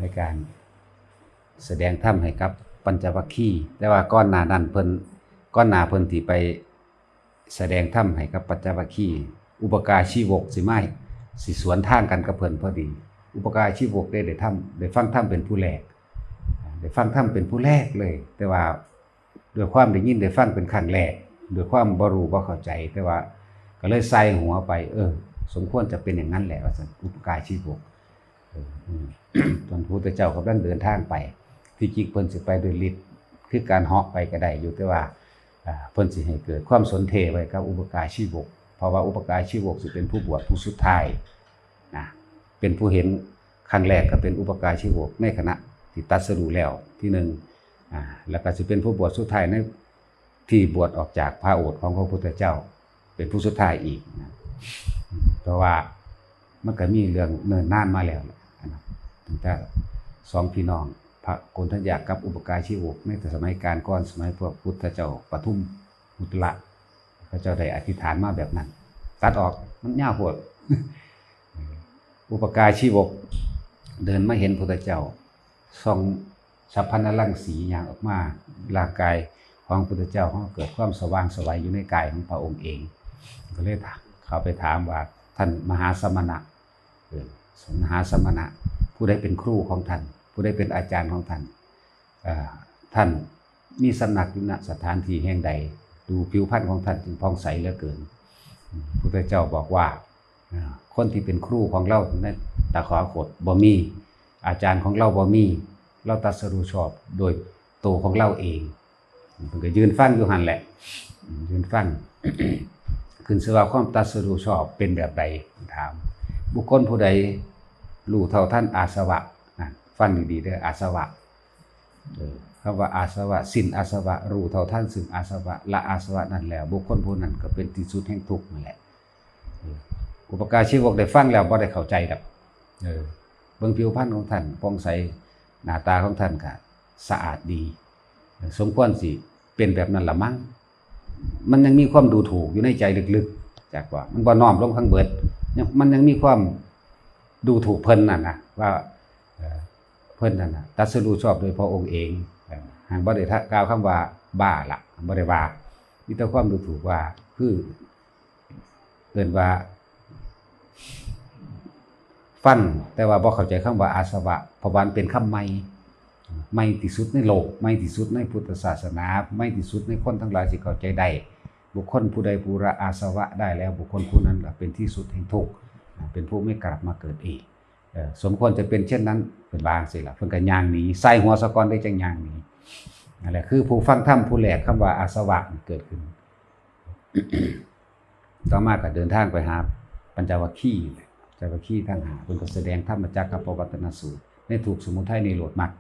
ในการแสดงธรรมให้กับปัญจวัคคีย์แต่ว่าก้อนหน้านั้นเพิ่นที่ไปแสดงธรรมให้กับปัญจวัคคีย์อุปการชีวกสิสวนทางกันกับเพิ่นพอดีอุปการชีวกได้ฟังธรรมเป็นผู้แรกได้ฟังธรรมเป็นผู้แรกเลยแต่ว่าด้วยความได้ยินได้ฟังเป็นครั้งแรกด้วยความบ่รู้บ่เข้าใจแต่ว่าก็เลยใส่หัวไปสมควรจะเป็นอย่างนั้นแหละว่าซั่นอุปการชีวกตอนพระพุทธเจ้ากำลังเดินทางไปที่จริงเพิ่นสิไปโดยฤทธิ์คือการเหาะไปก็ได้อยู่แต่ว่าเพิ่นสิให้เกิดความสนเทไว้กับอุปการชีวกเพราะว่าอุปการชีวกสิเป็นผู้บวชผู้สุดท้ายนะเป็นผู้เห็นครั้งแรกก็เป็นอุปการชีวกในคณะที่ตรัสรู้แล้วที่หนึ่งแล้วก็สิเป็นผู้บวชสุดท้ายในที่บวชออกจากพระโอษฐ์ของพระพุทธเจ้าเป็นผู้สุดท้ายอีกนะเพราะว่ามันก็มีเรื่องเนิ่นนานมาแล้วตั้งแต่สองพี่น้องพระโกณฑัญญากับอุปการชีวกในสมัยการก่อนสมัยพระพุทธเจ้าปทุมมุตระพระเจ้าได้อธิษฐานมาแบบนั้นตัดออกมันยาวโพด อุปการชีวกเดินมาเห็นพระพุทธเจ้าส่องสัพพนรังสีอย่างออกมาร่างกายของพระพุทธเจ้าเกิดความสว่างไสวอยู่ในกายของพระองค์เองก็เลยเขาไปถามว่าท่านมหาสมณะมหาสมณะผู้ใดเป็นครูของท่านผู้ใดเป็นอาจารย์ของท่านท่านมีสำนักอยู่ณสถานที่แห่งใดดูผิวพรรณของท่านจึงผ่องใสเหลือเกินพระพุทธเจ้าบอกว่าคนที่เป็นครูของเราในตถาคตบ่มีอาจารย์ของเราบ่มีเราตรัสรู้ชอบโดยตัวของเราเองเพิ่นก็ยืนฟังอยู่หั่นแหละยืนฟัง ขึ้นชื่อว่าความตรัสรู้ชอบเป็นแบบใดถามบุคคลผู้ใดรู้เท่าท่านอาสวะฟังดีๆเด้ออาสวะคำว่าอาสวะสิ้นอาสวะรู้เท่าท่านซึ่งอาสวะละอาสวะนั่นแล้วบุคคลผู้นั้นก็เป็นที่สุดแห่งทุกข์นั่นแหละอุปการชีวกได้ฟังแล้วบ่ได้เข้าใจดอกเบิ่งผิวพรรณของท่านผ่องใสหน้าตาของท่านก็สะอาดดีสมควรสิเป็นแบบนั้นละมั้งมันยังมีความดูถูกอยู่ในใจลึกๆจากว่ามันบ่น้อมลงข้างเบิดมันยังมีความดูถูกเพิ่นนั่นนะว่าเพิ่นนั่นน่ะตรัสรู้ชอบโดยพระองค์เองหากบ่ได้กล่าวคำว่าบ้าละบ่ได้ว่ามีแต่ความดูถูกว่าคือเอิ้นว่าฟังแต่ว่าบ่เข้าใจคำว่าอาสวะเพราะว่าเป็นคำใหม่ที่สุดในโลกใหม่ที่สุดในพุทธศาสนาใหม่ที่สุดในคนทั้งหลายสิเข้าใจได้บุคคลผู้ใดผู้ละอาสวะได้แล้วบุคคลผู้นั้นเป็นที่สุดแห่งทุกข์เป็นผู้ไม่กลับมาเกิดอีกสมควรจะเป็นเช่นนั้นเป็นบางสิล่ะเพิ่นก็ย่างหนีใส่หัวสะกอนได้จังย่างหนีนั่นแหละคือผู้ฟังธรรมผู้แรกคำว่าอาสวะเกิดขึ้น ต่อมาก็เดินทางไปหาปัญจวัคคีย์ทั้งหาเพิ่นก็แสดงธรรมจักรกับปวัตตนสูตรในทุกข์สมุทัยนิโรธมรรค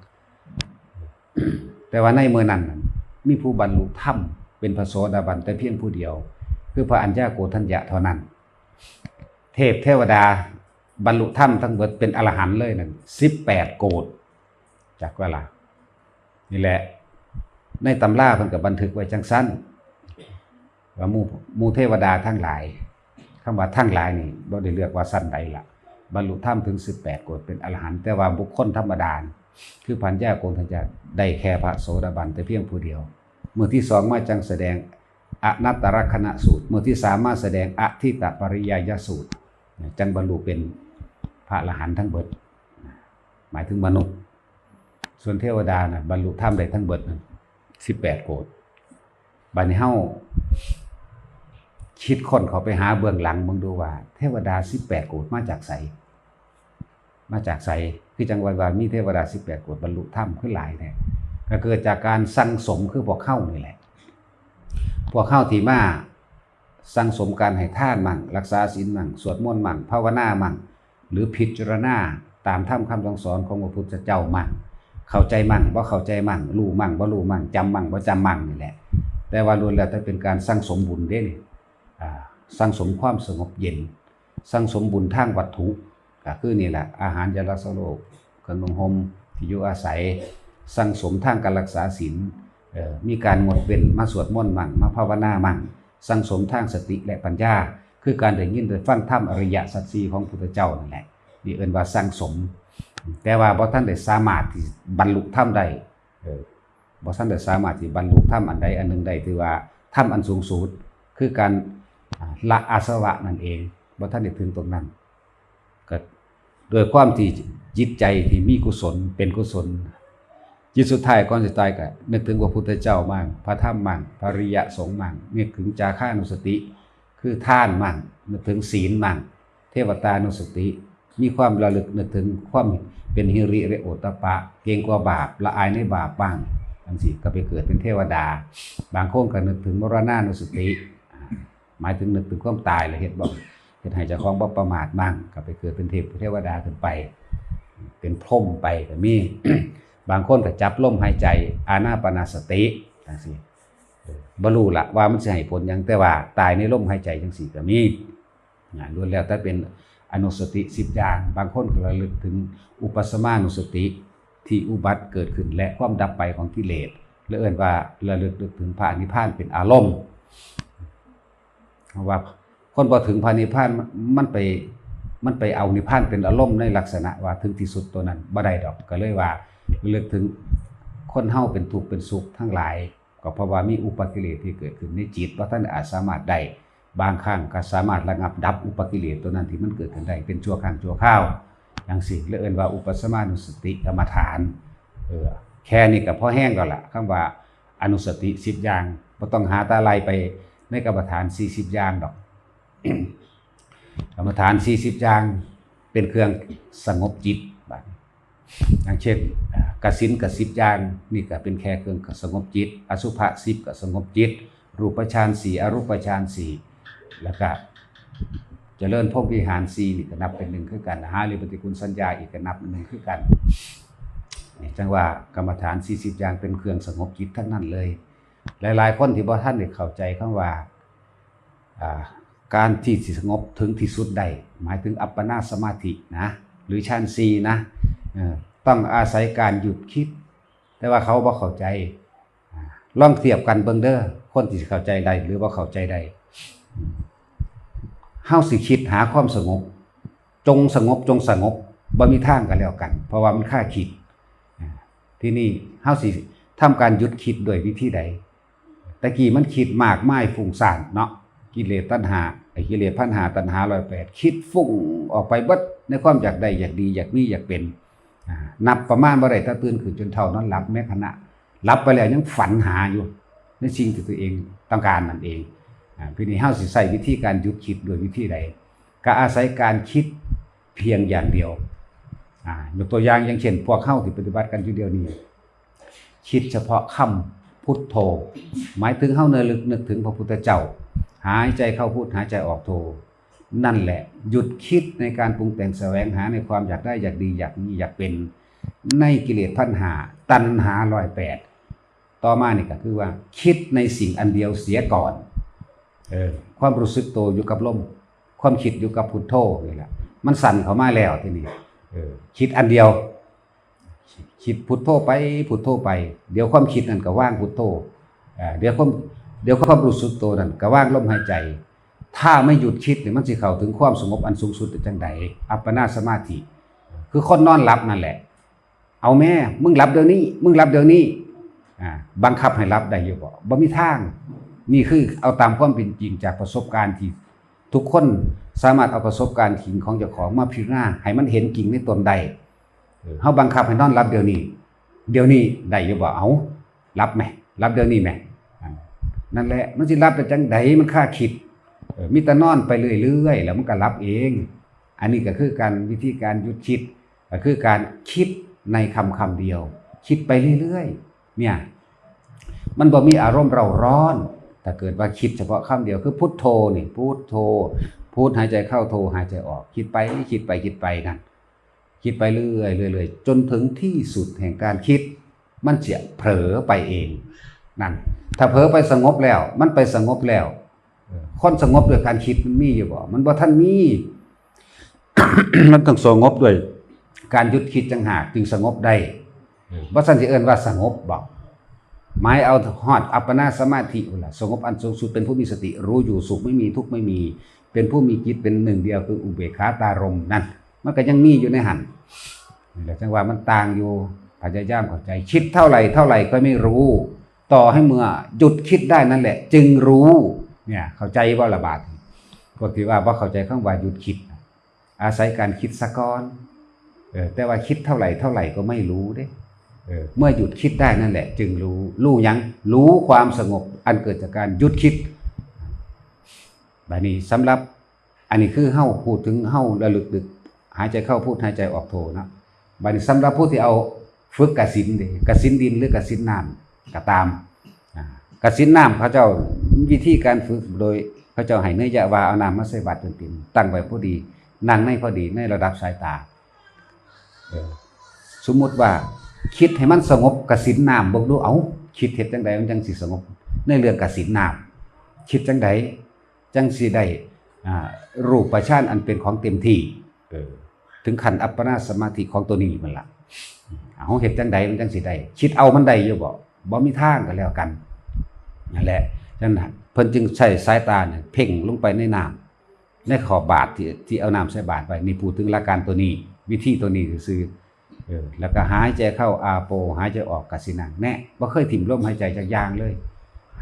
แต่ว่าในเมื่อนั้นมีผู้บรรลุธรรมเป็นพระโสดาบันแต่เพียงผู้เดียวคือพระอัญญาโกณฑัญญะเท่านั้นเทพเทวดาบรรลุธรรมทั้งหมดเป็นอรหันต์เลยนั่น18โกฏจากเวลานี่แหละในตำราเพิ่นก็บันทึกไว้จังซั่นว่าหมู่เทวดาทั้งหลายคำว่าทั้งหลายนี่บ่ได้เลือกว่าสั้นใดล่ะบรรลุธรรมถึง18โกฏเป็นอรหันต์แต่ว่าบุคคลธรรมดาคือพันญาโกณฑัญญะได้แค่พระโสดาบันแต่เพียงผู้เดียวเมื่อที่2มาจังแสดงอนัตตลักขณสูตรเมื่อที่3มาแสดงอทิตตปริยายสูตรจังบรรลุเป็นพระอรหันต์ทั้งเบิดหมายถึงมนุษย์ส่วนเทวดาน่ะบรรลุธรรมได้ทั้งเบิด18โกฏบัดนี้เฮาคิดคนเขาไปหาเบื้องหลังมึงดูว่าเทวดา18โกฏมาจากไสคือจังว่ามีเทวดา18โกฏบรรลุธรรมขึ้นหลายแท้ก็เกิดจากการสั่งสมคือพวกเข้านี่แหละพวกเข้าที่มาสั่งสมการให้ทานมั่งรักษาศีลมั่งสวดมนต์มั่งภาวนามั่งหรือพิจารณาตามธรรมคำสอนของพระพุทธเจ้ามั่งเข้าใจมั่งบ่เข้าใจมั่งรู้มั่งบ่รู้มั่งจำมั่งบ่จำมั่งนี่แหละแต่ว่าล้วนแล้วแต่เป็นการสั่งสมบุญเด้นี่สั่งสมความสงบเย็นสั่งสมบุญทางวัตถุก็คือนี่แหละอาหารยารักษาโรคเครื่องนุ่งห่มที่อยู่อาศัยสั่งสมทางการรักษาศีลมีการงดเว้นมาสวดมนต์มั่งมาภาวนามั่งสั่งสมทางสติและปัญญาคือการได้ยินได้ฟังธรรมอริยสัจสี่ของพุทธเจ้านั่นแหละนี่เอิ้นว่าสั่งสม แต่ว่าบ่ท่านได้สามารถที่บรรลุธรรมได้บ่ท่านได้สามารถที่บรรลุธรรมอันใดอันหนึ่งได้ถือว่าธรรมอันสูงสุดคือการละอาสวะนั่นเองบ่ท่านได้ถึงตรงนั้นก็โดยความที่จิตใจที่มีกุศลเป็นกุศลจิตสุดท้ายก่อนจะตายก็นึกถึงพระพุทธเจ้ามั่งพระธรรมมั่งพระอริยสงฆ์มั่งนึกถึงจาคานุสติคือทานมั่งนึกถึงศีลมั่งเทวตานุสติมีความระลึกนึกถึงความเป็นหิริและโอตตัปปะเกรงกลัวบาปละอายในบาปบ้างจังซี่ก็ไปเกิดเป็นเทวดาบางคนก็นึกถึงมรณานุสติหมายถึงนึกถึงความตายและเฮ็ดบ่เฮ็ดให้เจ้าของบ่ประมาทมั่งก็ไปเกิดเป็นเทวดาขึ้นไปเป็นพรหมไปก็มี บางคนก็จับลมหายใจอานาปานสติจังซี่บ่รู้ล่ะว่ามันสิให้ผลหยังแต่ว่าตายในลมหายใจจังซี่ก็มีล้วนแล้วแต่เป็นอนุสติ10อย่างบางคนก็ระลึกถึงอุปสมานุสติที่อุบัติเกิดขึ้นและความดับไปของกิเลสและเอิ้นว่าระลึกถึงพระนิพพานเป็นอารมณ์เพราะว่าคนพอถึงพระนิพพานมันไปเอานิพพานเป็นอารมณ์ในลักษณะว่าถึงที่สุดตัวนั้นบ่ได้ดอกก็เลยว่าระลึกถึงคนเฮาเป็นทุกข์เป็นสุขทั้งหลายก็เพราะว่ามีอุปกิเลสที่เกิดขึ้นในจิตว่าท่านอาจสามารถได้บางครั้งก็สามารถระงับดับอุปกิเลสตัวนั้นที่มันเกิดขึ้นได้เป็นชั่วครั้งชั่วคราวจังซี่เอิ้นว่าอุปสมานุสติกรรมฐานแค่นี้ก็พอแห้งแล้วล่ะคำว่าอนุสติ10อย่างบ่ต้องหาตาไล่ไปในกรรมฐาน40อย่างดอก กรรมฐาน40อย่างเป็นเครื่องสงบจิตอย่างเช่นกสิณกับ10อย่างนี่ก็เป็นแค่เครื่องสงบจิตอสุภะ10ก็สงบจิตรูปฌาน4อรูปฌาน4แล้วก็เจริญพรหมวิหาร4นี่ก็นับเป็น1คือกันหาหรือปฏิกูลสัญญาอีกก็นับเป็น1คือกันนี่จังว่ากรรมฐาน40อย่างเป็นเครื่องสงบจิตทั้งนั้นเลยหลายๆคนที่บ่ทันได้เข้าใจคำว่าการที่สงบถึงที่สุดได้หมายถึงอัปปนาสมาธินะหรือฌาน4นะต้องอาศัยการหยุดคิดแต่ว่าเขาบ่เข้าใจลองเทียบกันเบิ่งเด้อคนที่เข้าใจได้หรือบ่เข้าใจได้เฮาสิคิดหาความสงบจงสงบบ่มีทางกันแล้วกันเพราะว่ามันค่าคิดที่นี่เฮาสิทำการหยุดคิดด้วยวิธีใดตะกี้มันคิดมากมายฟุ้งซ่านเนาะกิเลสตัณหากิเลสพันหาตัณหา108คิดฟุ้งออกไปเบิดในความอยากได้อยากดีอยากมีอยากเป็นนับประมาณบ่ได้ถ้าตื่นขึ้นจนเท่านอนหลับแม้ขณะหลับไปแล้วยังฝันหาอยู่ในสิ่งที่ตัวเองต้องการนั่นเองทีนี้เฮาสิใช้วิธีการหยุดคิดด้วยวิธีใดก็อาศัยการคิดเพียงอย่างเดียวยกตัวอย่างอย่างเช่นพวกเฮาที่ปฏิบัติกันอยู่เดียวนี้คิดเฉพาะคำพุทโธหมายถึงเฮานึกถึงพระพุทธเจ้าหายใจเข้าพุทหายใจออกโธนั่นแหละหยุดคิดในการปรุงแต่งแสวงหาในความอยากได้อยากดีอยากมีอยากเป็นในกิเลสพันหาตัณหา108ต่อมานี่ก็คือว่าคิดในสิ่งอันเดียวเสียก่อนความรู้สึกตัวอยู่กับลมความคิดอยู่กับพุทโธนี่แหละมันสั่นเข้ามาแล้วทีนี้คิดอันเดียวคิดพุทโธไปพุทโธไปเดี๋ยวความคิดนั่นก็ว่างพุทโธเดี๋ยวความรู้สึกตัวนั่นก็ว่างลมหายใจถ้าไม่หยุดคิดเนี่ยมันสิเข้าถึงความสงบอันสูงสุดจังไดอัปปนาสมาธิคือคนนอนหลับนั่นแหละเอาแม่มึงหลับเดี๋ยวนี้บังคับให้หลับได้อยู่บ่มีทางนี่คือเอาตามความเป็นจริงจากประสบการณ์ที่ทุกคนสามารถเอาประสบการณ์จริงของเจ้าของมาพิจารณาให้มันเห็นจริงในตนได้เฮาบังคับให้นอนหลับเดี๋ยวนี้ได้อยู่บ่เอาหลับไหมหลับเดี๋ยวนี้ไหมนั่นแหละมันสิหลับได้จังไดมันค่าคิดมีแต่นอนไปเรื่อยๆแล้วมันก็หลับเองอันนี้ก็คือการวิธีการหยุดคิดก็คือการคิดในคำเดียวคิดไปเรื่อยๆเนี่ยมันบ่มีอารมณ์เร่าร้อนถ้าเกิดว่าคิดเฉพาะคำเดียวคือพุทโธนี่พุทโธพูดหายใจเข้าโธหายใจออกคิดไปนั่นคิดไปเรื่อยจนถึงที่สุดแห่งการคิดมันจะเผลอไปเองนั่นถ้าเผลอไปสงบแล้วมันไปสงบแล้วคนสงบด้วยการคิดมันมีอยู่บ่มันบ่ทันมี มันต้องสงบด้วยการหยุดคิดจังหากจึงสงบได้บ่ซั่นสิเอิ้นว่าสงบบ่หมายเอาฮอดอัปปนาสมาธิล่ะสงบอันสูงสุดเป็นผู้มีสติรู้อยู่สุขไม่มีทุกข์ไม่มีเป็นผู้มีจิตเป็นหนึ่งเดียวคืออุเบกขาตารมณ์นั่นมันก็ยังมีอยู่ในหัน นี่แหละจังว่ามันต่างอยู่พยายามเข้าใจคิดเท่าไหร่ก็ไม่รู้ต่อให้เมื่อหยุดคิดได้นั่นแหละจึงรู้เนี่ยเข้าใจว่าระบาดพวกที่ว่าบ่เข้าใจคำว่าหยุดคิดอาศัยการคิดซะก่อนแต่ว่าคิดเท่าไหร่ก็ไม่รู้เด้เมื่อหยุดคิดได้นั่นแหละจึงรู้หยังรู้ความสงบอันเกิดจากการหยุดคิดแบบนี้สำหรับอันนี้คือเฮ้าพูดถึงเฮ้าระลึกดึกหายใจเข้าพูดหายใจออกโทนะบัดนี้สำหรับผู้ที่เอาฝึกกสิณเด้กสิณดินหรือกสิณน้ำก็ตามกสิณน้ำพระเจ้าวิธีการฝึกโดยพระเจ้าให้เนื้อยะวาเอาน้ำมาใส่บาตรเต็มๆตั้งไว้พอดีนั่งในพอดีในระดับสายตาสมมุติว่าคิดให้มันสงบกสิณน้ำบ่ดูเอาคิดเฮ็ดจังไดมันจังสิสงบในเรื่องกสิณน้ำคิดจังไดจังสิได้รูปฌานอันเป็นของเต็มที่ถึงขั้นอัปปนาสมาธิของตัวนี้มันล่ะเอาเฮ็ดจังไดมันจังสิได้คิดเอามันได้อยู่บ่มีทางก็แล้วกันนั่นแหละฉะนั้นเพิ่นจึงใช้สายตาเนี่ยเพ่งลงไปในน้ำในขอบบาตรที่เอาน้ำใส่บาตรไว้นี่พูดถึงหลักการตัวนี้วิธีตัวนี้ซื่อแล้วก็หายใจเข้าอาโปหายใจออกกสิณังแน่บ่เคยถิ่มลมหายใจจากยางเลย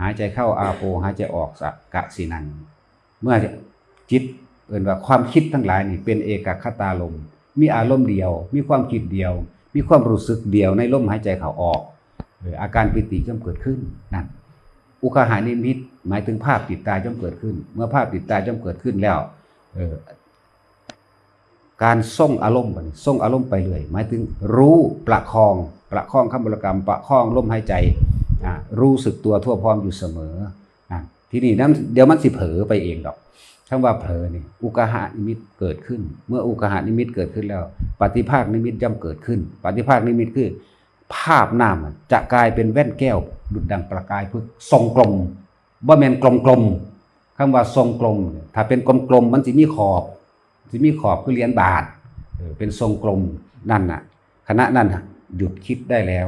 หายใจเข้าอาโปหายใจออกกสิณังเมื่อจิตว่าความคิดทั้งหลายนี่เป็นเอกคตารมณ์มีอารมณ์เดียวมีความคิดเดียวมีความรู้สึกเดียวในลมหายใจเข้าออกอาการปิติย่อมเกิดขึ้นนั่นอุคหานิมิตหมายถึงภาพติดตาย่อมเกิดขึ้นเมื่อภาพติดตาย่อมเกิดขึ้นแล้วการส่งอารมณ์ส่งอารมณ์ไปเรื่อยหมายถึงรู้ประคองคำบริกรรมประคองลมหายใจรู้สึกตัวทั่วพร้อมอยู่เสมอทีนี้นั้นเดี๋ยวมันสิเผลอไปเองดอกคำว่าเผลอนี่อุกหานิมิตเกิดขึ้นเมื่ออุกหานิมิตเกิดขึ้นแล้วปฏิภาคนิมิตย่อมเกิดขึ้นปฏิภาคนิมิตคือภาพน้ำจะกลายเป็นแว่นแก้วดุจดังประกายพุทธทรงกลมบ่แม่นกลมคำว่าทรงกลมถ้าเป็นกลมมันสิมีขอบคือเหรียญบาทเป็นทรงกลมนั่นน่ะขณะนั้นหยุดคิดได้แล้ว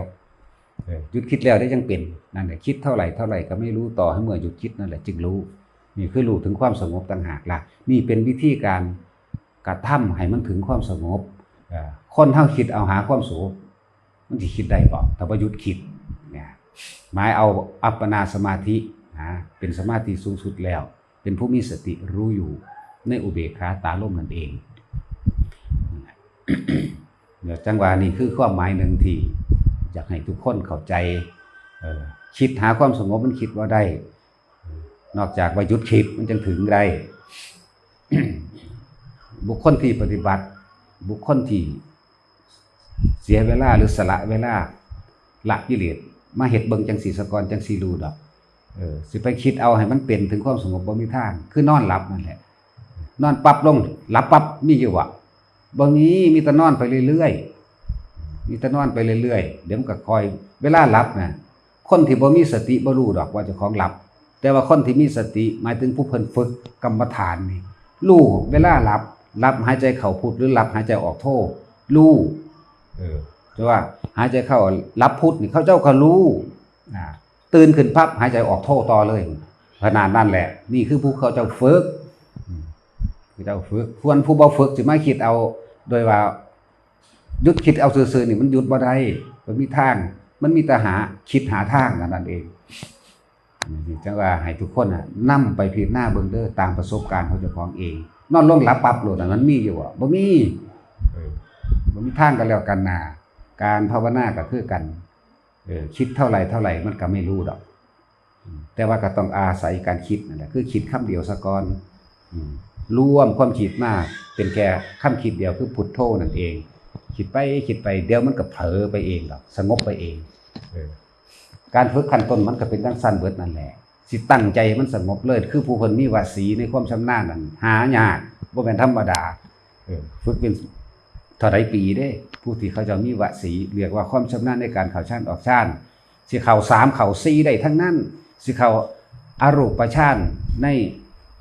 หยุดคิดแล้วได้ยังเป็นนั่นแหละคิดเท่าไหร่ก็ไม่รู้ต่อให้เมื่อหยุดคิดนั่นแหละจึงรู้นี่คือรู้ถึงความสงบต่างหากล่ะนี่เป็นวิธีการกระทำให้มันถึงความสงบคนเท่าคิดเอาหาความสงบมันจะคิดได้บ่แต่ว่าหยุดคิดเนี่ยหมายเอาอัปปนาสมาธิเป็นสมาธิสูงสุดแล้วเป็นผู้มีสติรู้อยู่ในอุเบกขาตาลมนั่นเองเดี๋ยวจังหวะนี้คือความหมายหนึ่งที่อยากให้ทุกคนเข้าใจคิดหาความสงบมันคิดว่าได้นอกจากว่าหยุดคิดมันจึงถึงได้ บุคคลที่ปฏิบัติบุคคลที่เสียเวลาหรือสละเวลาละกิเลสมาเฮ็ดเบิ่งจังสีสกรจังสีรู้ดอกสิไปคิดเอาให้มันเป็นถึงความสงบบ่มีทางคือนอนหลับนั่นแหละนอนปั๊บลงหลับปั๊บมีอยู่วะบ่มีแต่นอนไปเรื่อยๆเดี๋ยวมันก็คอยเวลาหลับนะคนที่บ่มีสติบ่รู้ดอกว่าเจ้าของหลับแต่ว่าคนที่มีสติหมายถึงผู้เพิ่นฝึกกรรมฐานนี่รู้เวลาหลับหายใจเข้าพุทหรือหลับหายใจออกโทรู้แต่ว่าหายใจเข้ารับพุทนี่เขาเจ้าก็รู้ตื่นขึ้นปั๊บหายใจออกโทต่อเลยขนาดนั้นแหละนี่คือผู้เขาเจ้าฝึกควรผู้บ่ฝึกสิมาคิดเอาโดยว่าหยุดคิดเอาซื่อๆนี่มันหยุดบ่ได้มันมีทางมันมีแต่คิดหาทางนั่นเองจังว่าให้ทุกคนนำไปพิจารณาเบิ่งเด้อตามประสบการณ์ของเจ้าของเองนอนลงหลับปั๊บโลดมันมีอยู่บ่มีทางกันแล้วกันนะการภาวนาก็คือกันคิดเท่าไหร่มันก็ไม่รู้ดอกแต่ว่าก็ต้องอาศัยการคิดนั่นแหละคือคิดคำเดียวซะก่อนรวมความคิดมากเป็นแค่คำคิดเดียวคือพุทโธนั่นเองคิดไปเดี๋ยวมันก็เผลอไปเองดอกสงบไปเองการฝึกขั้นต้นมันก็เป็นดังสั้นเบิดนั่นแหละสิตั้งใจมันสงบเลยคือผู้คนมีวสีในความชำนาญนั่นหายากบ่เป็นธรรมดาฝึกเป็นเท่าไรปีเด้ผู้ที่เขาจะมีวสีเรียกว่าความชำนาญในการเข้าฌานออกฌานสิเข้า3เข้า4ได้ทั้งนั้นสิเข้าอรูปฌานใน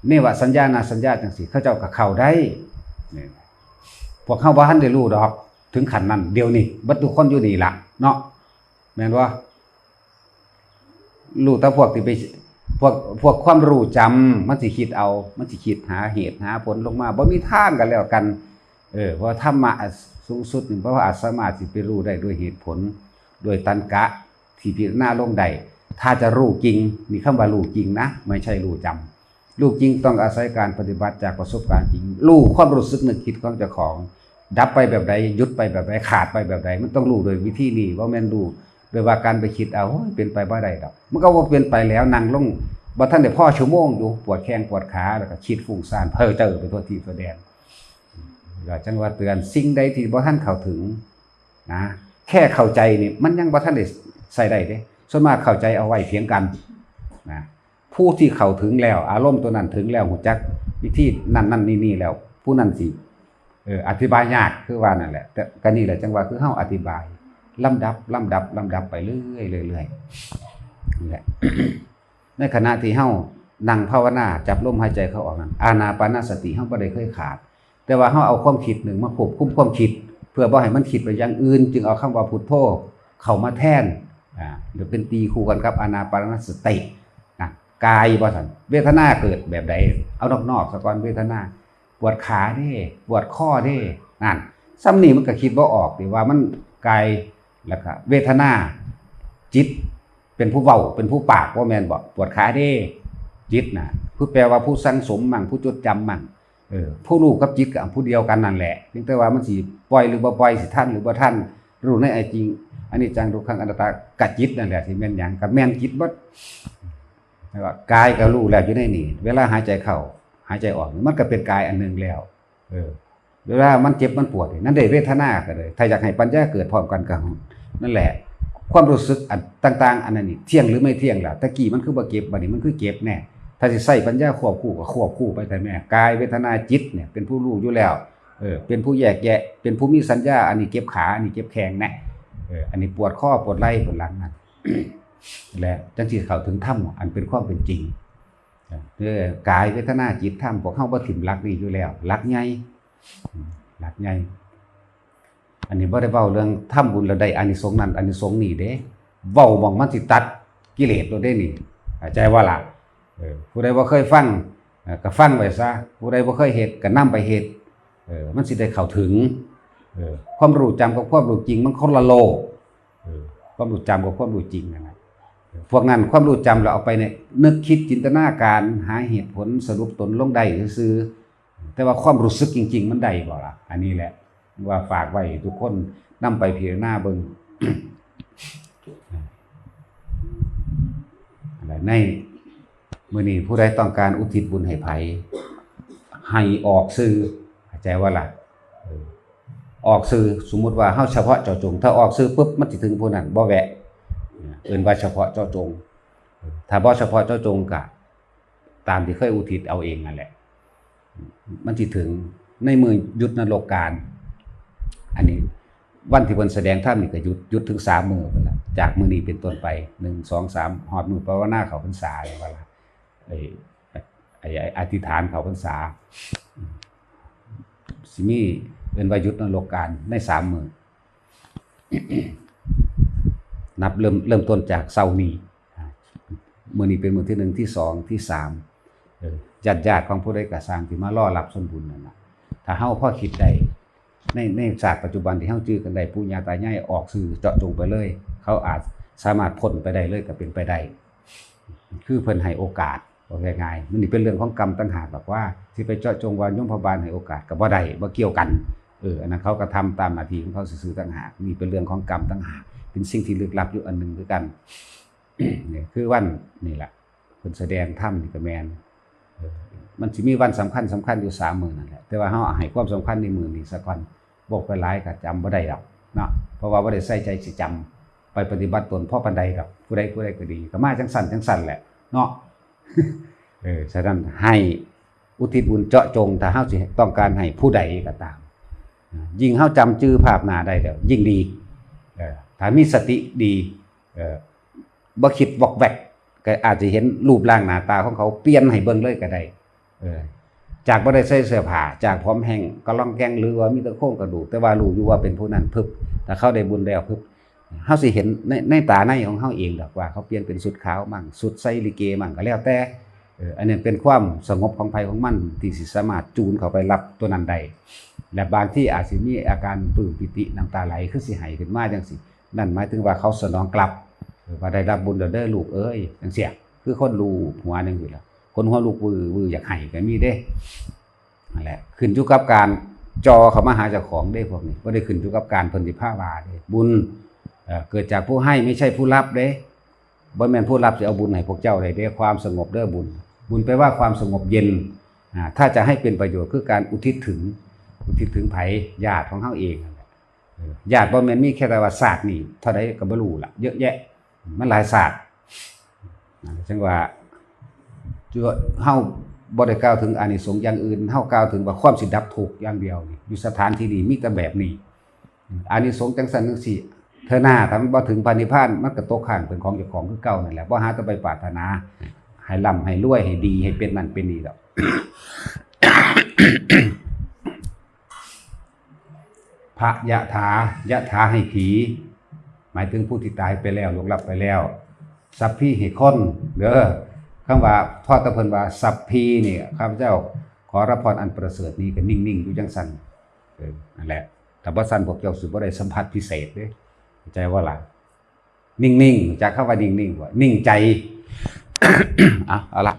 เนวสัญญานาสัญญาจังซี่เขาเจ้าก็เข้าได้พวกเฮาบ่ทันได้รู้ดอกถึงขั้นนั้นเดี๋ยวนี้บัดทุกคนอยู่นี่ล่ะเนาะแม่นบ่รู้แต่พวกที่ไปพวกความรู้จำมันสิคิดเอามันสิคิดหาเหตุหาผลลงมาบ่มีทางกันแล้วกัน เพราะธรรมะสูงสุดนี่เพราะว่าอาจสามารถสิไปรู้ได้ด้วยเหตุผลด้วยตัณกะที่พิจารณาลงได้ถ้าจะรู้จริงนี่คำว่ารู้จริงนะไม่ใช่รู้จำรู้จริงต้องอาศัยการปฏิบัติจากประสบการณ์จริงรู้ความรู้สึกนึกคิดของเจ้าของดับไปแบบใดหยุดไปแบบใดขาดไปแบบใดมันต้องรู้โดยวิธีนี้ว่าแม่นรู้โดยว่าการไปคิดเอาเป็นไปบ่ได้ดอกมันก็ว่าเป็นไปแล้วนั่งลงบ่ทันได้พอชั่วโมงอยู่ปวดแข้งปวดขาแล้วก็คิดฟุ้งซ่านเพ้อเจ้อไปทั่วที่ทั่วแดนก็จังว่าเตือนสิ่งใดที่บ่ทันเข้าถึงนะแค่เข้าใจนี่มันยังบ่ทันได้ใส่ได้เด้ส่วนมากเข้าใจเอาไว้เถียงกันนะผู้ที่เข้าถึงแล้วอารมณ์ตัวนั้นถึงแล้วหูจักวิธีนั่นนี่แล้วผู้นั้นสิอธิบายยากคือว่านั่นแหละแต่ก็นี่แหละจังว่าคือเฮาอธิบายลำดับไปเรื่อยๆนี่แหละ ในขณะที่เฮานั่งภาวนาจับลมหายใจเข้าออกนั้นอานาปานสติเฮาบ่ได้เคยขาดแต่ว่าเฮาเอาความคิดหนึ่งมาควบคุมความคิดเพื่อบ่ให้มันคิดไปอย่างอื่นจึงเอาคำว่าพุทโธเข้ามาแทนหรือเป็นตีคู่กันกับอานาปานสตินะกายบ่ซั่นเวทนาเกิดแบบใดเอานอกๆซะก่อนเวทนาปวดขาเด้ปวดข้อเด้นั่นซ้ำนี่มันก็คิดบ่ออกดิว่ามันกายแล้วก็เวทนาจิตเป็นผู้เว้าเป็นผู้ปากว่าแม่นบ่ปวดขาเด้จิตน่ะผู้แปลว่าผู้สังสมมั่งผู้จดจำมั่งผู้รู้กับจิตก็ผู้เดียวกันนั่นแหละเพียงแต่ว่ามันสิปล่อยหรือบ่ปล่อยสิทันหรือบ่ทันรู้ในจริงอันนี้จังทุกขังอนัตตากะจิตนั่นแหละที่แม่นหยังก็แม่นจิตเบิดว่ากายก็รู้แล้วอยู่ในนี่เวลาหายใจเข้าหายใจออกมันก็เป็นกายอันนึงแล้วเวลามันเจ็บมันปวดนั่นได้เวทนาก็เลยถ้าอยากให้ปัญญาเกิดพร้อมกันก็นั่นแหละความรู้สึกต่างๆอันนั้นนี่เที่ยงหรือไม่เที่ยงล่ะตะกี้มันคือบ่เก็บบัดนี้มันคือเก็บแน่ถ้าสิใช้ปัญญาควบคู่ก็ควบคู่ไปแต่แม่กายเวทนาจิตเนี่ยเป็นผู้รู้อยู่แล้วเป็นผู้แยกแยะเป็นผู้มีสัญญาอันนี้เก็บขาอันนี้เก็บแข้งแน่อันนี้ปวดข้อปวดไหล่ปวดหลังนั่น และจังสิเข้าถึงธรรมอันเป็นความเป็นจริงกายเวทนาจิตธรรมพวกเฮาบ่ถิ่มหลักนี้อยู่แล้วหลักใหญ่อันนี้บ่ได้เว้าเรื่องทำบุญแล้วได้อานิสงส์นั้นอานิสงส์นี้เด้เว้าหม่องมันสิตัดกิเลสโดดเด้นี่เข้าใจว่าล่ะผู้ใดบ่เคยฟังก็ฟังไว้ซะผู้ใดบ่เคยเฮ็ดก็นำไปเฮ็ดมันสิได้เข้าถึงความรู้จำกับความรู้จริงมันคนละโลกความรู้จำกับความรู้จริงนั่นน่ะพวกนั้นความรู้จำเราเอาไปเนี่ยนึกคิดจินตนาการหาเหตุผลสรุปตนลงได้ซื่อแต่ว่าความรู้สึกจริงๆมันได้บ่ล่ะอันนี้แหละว่าฝากไว้ทุกคนนำไปพิจารณาเบิ่ง อะไรในมื้อนี้ผู้ใดต้องการอุทิศบุญให้ไผให้ออกสื่อเข้าใจว่าล่ะออกสื่อสมมุติว่าเฮาเฉพาะเจาะจงถ้าออกสื่อปุ๊บมันสิถึงผู้นั้นบ่แวะเอิ้นว่าเฉพาะเจาะจงถ้าบ่เฉพาะเจาะจงก็ตามที่เคยอุทิศเอาเองนั่นแหละมันสิถึงในมือยุทธนรกการอันนี้วันที่เพิ่นแสดงธรรมนี่ก็หยุดถึง3มื้อพุ่นล่ะจากมื้อนี้เป็นต้นไป1 2 3ฮอดมื้อภาวนาเข้าพรรษาว่าล่ะอธิษฐานเข้าพรรษาสิมีเป็นว่าหยุดนรกการใน3มื้อ นับเริ่มต้นจากเช้านี้มื้อนี้เป็นมื้อที่1ที่2ที่3ญาติของผู้ใดก็สร้างที่มารอรับส่วนบุญนั่นน่ะถ้าเฮาพอคิดได้ในศาสตร์ปัจจุบันที่เฮาจื้อกันได้ปู่ย่าตายายออกสื่อเจาะจงไปเลยเขาอาจสามารถพ้นไปได้เลยก็เป็นไปได้คือเพิ่นให้โอกาสว่าง่ายๆมันนี่เป็นเรื่องของกรรมต่างหากแบบว่าสิไปเจาะจงว่าโยมพบาลให้โอกาสก็บ่ได้บ่เกี่ยวกันอันนั้นเขาก็ทำตามหน้าที่ของเขาซื่อๆต่างหากนี่เป็นเรื่องของกรรมต่างหากเป็นสิ่งที่ลึกลับอยู่อันนึงคือกัน นี่คือวันนี่แหละเพิ่นแสดงธรรมนี่ก็แม่นมันสิมีวันสำคัญอยู่3มื้อนั่นแหละแต่ว่าเฮาให้ความสำคัญในมื้อนี้ซะก่อนบอกไปหลายก็จำบ่ได้ดอกเนาะเพราะว่าบ่ได้ใส่ใจสิจำไปปฏิบัติตนพอปานใดดอกผู้ใดก็ดีก็มาจังสั่นแหละเนาะ ฉะนั้นให้อุทิศบุญเจาะจงถ้าเฮาสิต้องการให้ผู้ใดก็ตามยิ่งเฮาจำชื่อภาพหน้าได้แล้วยิ่งดีถ้ามีสติดีบ่คิดวอกแวกก็อาจจะเห็นรูปร่างหน้าตาของเขาเปลี่ยนให้เบิ่งเลยก็ได้จากบ่ได้ใส่เสื้อผ้าจากพร้อมแห้งก็ล่องแกงหรือว่ามีแต่โครงกระดูกแต่ว่ารู้อยู่ว่าเป็นผู้นั้นพึบถ้าเขาได้บุญแล้วพึบเฮาสิเห็นในตาในของเฮาเองดอกว่าเขาเปลี่ยนเป็นสุดขาวมั่งสุดใส่ลิเกมั่งก็แล้วแต่ อันนี้เป็นความสงบของภัยของมันที่สิสามารถจูนเข้าไปรับตัวนั้นได้และบางที่อาจสิมีอาการปลื้มปิติน้ำตาไหลคือสิให้ขึ้นมาจังซี่นั่นหมายถึงว่าเขาสนองกลับว่าได้รับบุญเด้อลูกเอ้ยจังซี่คือคนรู้หัวนึงอยู่แล้วคนหัวลูกวืออยากให้ก็มีเด้นั่นแหละขึ้นอยู่กับการจอเขามาหาเจ้าของได้พวกนี้บ่ได้ขึ้นอยู่กับการเพิ่นสิพาว่าเด้บุญเกิดจากผู้ให้ไม่ใช่ผู้รับเด้บ่แม่นผู้รับสิเอาบุญให้พวกเจ้าได้เด้ความสงบเด้อบุญแปลว่าความสงบเย็นถ้าจะให้เป็นประโยชน์คือการอุทิศถึงไผญาติของเฮาเองนั่นแหละญาติบ่แม่นมีแค่แต่ว่าศาสตร์นี่เท่าใดก็บ่รู้ล่ะเยอะแยะมันหลายศาสตร์จังว่าเฮาบ่ได้กล่าวถึงอานิสงส์อย่างอื่นเฮากล่าวถึงว่าความสิดับทุกข์อย่างเดียวนี่อยู่สถานที่นี้มีแต่แบบนี้อานิสงส์จังซั่นจังซี่เธอหน้าถ้ามันบ่ถึงพระนิพพานมันก็ตกข้างเป็นของเจ้าของคือเก่านั่นแหละบ่หาแต่ไปปรารถนาให้ร่ำให้รวยให้ดีให้เป็นนั่นเป็นนี่ดอก พระยะถาให้ผีหมายถึงผู้ที่ตายไปแล้วล่วงลับไปแล้วสัพพีให้คนเด้อคำว่าพ่อตะเพิ่นว่าสัพพีนี่ข้าพเจ้าขอรับพรอันประเสริฐนี้ก็นิ่งๆอยู่จังซั่นนั่นแหละแต่บ่ซั่นพวกเจ้าสิบ่ได้สัมผัสพิเศษเด้เข้าใจว่าล่ะนิ่งๆจากคำว่านิ่งๆว่านิ่งใจ เอาล่ะ